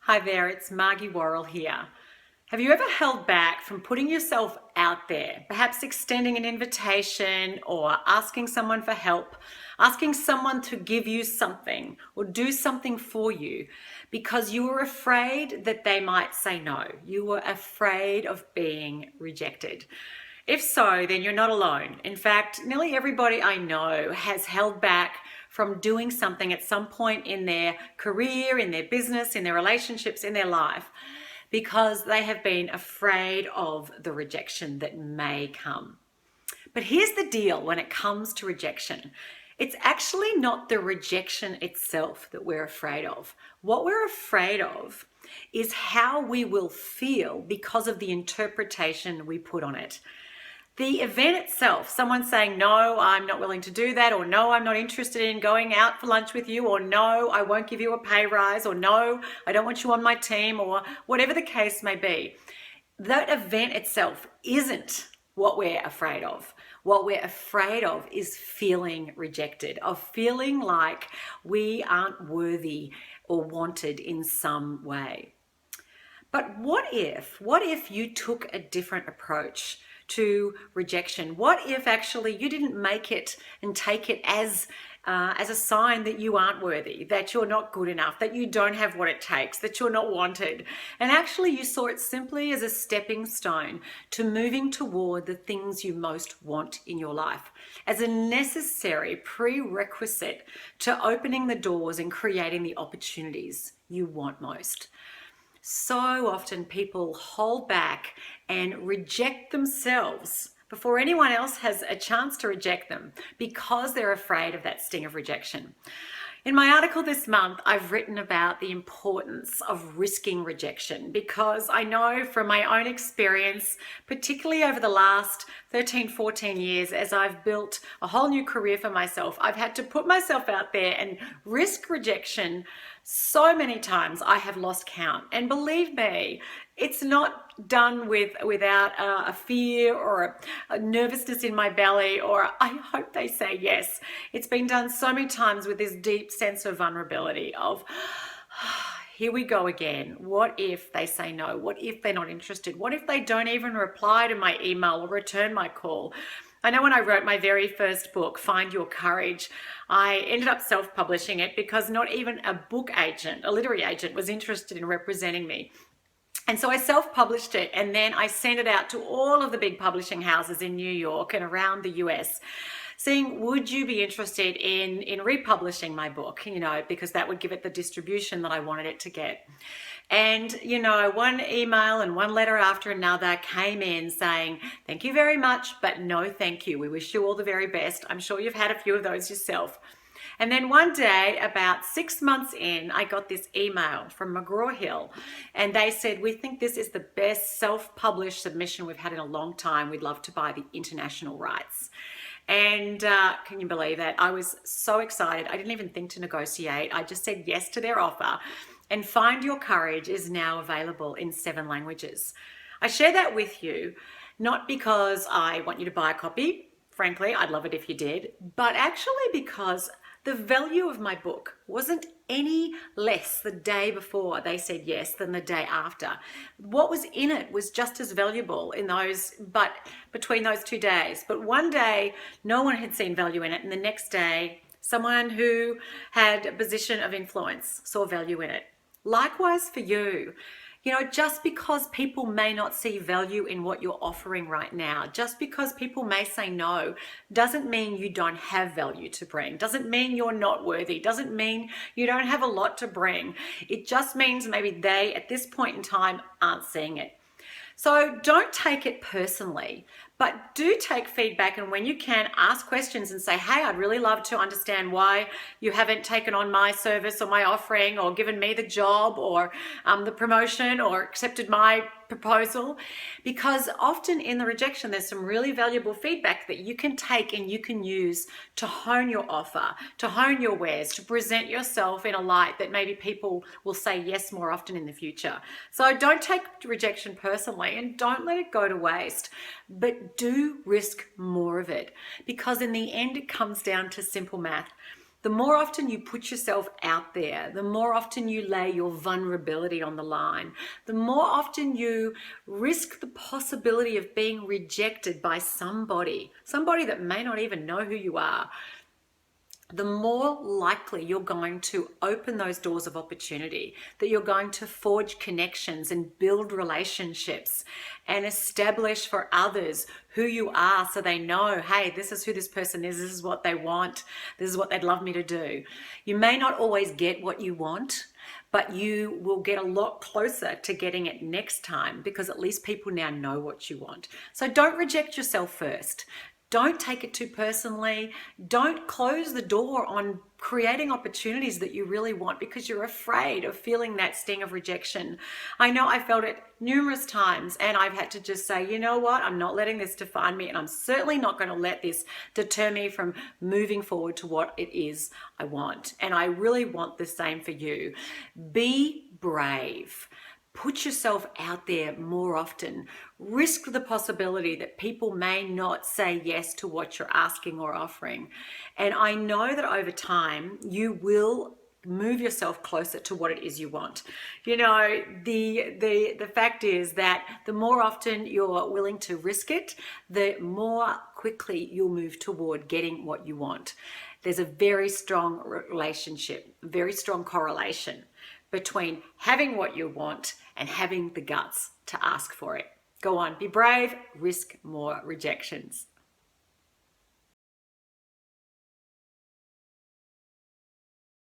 Hi there, it's Margie Worrell here. Have you ever held back from putting yourself out there, perhaps extending an invitation or asking someone for help, asking someone to give you something or do something for you because you were afraid that they might say no? You were afraid of being rejected. If so, then you're not alone. In fact, nearly everybody I know has held back from doing something at some point in their career, in their business, in their relationships, in their life, because they have been afraid of the rejection that may come. But here's the deal when it comes to rejection. It's actually not the rejection itself that we're afraid of. What we're afraid of is how we will feel because of the interpretation we put on it. The event itself, someone saying, no, I'm not willing to do that, or no, I'm not interested in going out for lunch with you, or no, I won't give you a pay rise, or no, I don't want you on my team, or whatever the case may be. That event itself isn't what we're afraid of. What we're afraid of is feeling rejected, of feeling like we aren't worthy or wanted in some way. But what if you took a different approach to rejection? What if actually you didn't make it and take it as a sign that you aren't worthy, that you're not good enough, that you don't have what it takes, that you're not wanted, and actually you saw it simply as a stepping stone to moving toward the things you most want in your life, as a necessary prerequisite to opening the doors and creating the opportunities you want most? So often people hold back and reject themselves before anyone else has a chance to reject them because they're afraid of that sting of rejection. In my article this month, I've written about the importance of risking rejection because I know from my own experience, particularly over the last 13, 14 years, as I've built a whole new career for myself, I've had to put myself out there and risk rejection so many times I have lost count. And believe me, it's not done without a fear or a nervousness in my belly or I hope they say yes. It's been done so many times with this deep sense of vulnerability of here we go again. What if they say no? What if they're not interested? What if they don't even reply to my email or return my call? I know when I wrote my very first book, Find Your Courage, I ended up self-publishing it because not even a book agent, a literary agent, was interested in representing me. And so I self-published it and then I sent it out to all of the big publishing houses in New York and around the US, saying, would you be interested in republishing my book? Because that would give it the distribution that I wanted it to get. And, one email and one letter after another came in saying, thank you very much, but no thank you. We wish you all the very best. I'm sure you've had a few of those yourself. And then one day, about 6 months in, I got this email from McGraw-Hill, and they said, we think this is the best self-published submission we've had in a long time. We'd love to buy the international rights. And can you believe that? I was so excited. I didn't even think to negotiate. I just said yes to their offer. And Find Your Courage is now available in 7 languages. I share that with you, not because I want you to buy a copy. Frankly, I'd love it if you did, but actually because the value of my book wasn't any less the day before they said yes than the day after. What was in it was just as valuable between those 2 days. But one day, no one had seen value in it, and the next day, someone who had a position of influence saw value in it. Likewise for you. Just because people may not see value in what you're offering right now, just because people may say no, doesn't mean you don't have value to bring, doesn't mean you're not worthy, doesn't mean you don't have a lot to bring. It just means maybe they, at this point in time, aren't seeing it. So don't take it personally, but do take feedback, and when you can, ask questions and say, hey, I'd really love to understand why you haven't taken on my service or my offering or given me the job or the promotion or accepted my proposal. Because often in the rejection, there's some really valuable feedback that you can take and you can use to hone your offer, to hone your wares, to present yourself in a light that maybe people will say yes more often in the future. So don't take rejection personally and don't let it go to waste, but do risk more of it, because in the end, it comes down to simple math. The more often you put yourself out there, the more often you lay your vulnerability on the line, the more often you risk the possibility of being rejected by somebody that may not even know who you are, the more likely you're going to open those doors of opportunity, that you're going to forge connections and build relationships and establish for others who you are so they know, hey, this is who this person is, this is what they want, this is what they'd love me to do. You may not always get what you want, but you will get a lot closer to getting it next time because at least people now know what you want. So don't reject yourself first. Don't take it too personally. Don't close the door on creating opportunities that you really want because you're afraid of feeling that sting of rejection. I know I felt it numerous times and I've had to just say, you know what, I'm not letting this define me and I'm certainly not going to let this deter me from moving forward to what it is I want. And I really want the same for you. Be brave. Put yourself out there more often. Risk the possibility that people may not say yes to what you're asking or offering. And I know that over time, you will move yourself closer to what it is you want. You know, the fact is that the more often you're willing to risk it, the more quickly you'll move toward getting what you want. There's a very strong relationship, very strong correlation between having what you want and having the guts to ask for it. Go on, be brave, risk more rejections.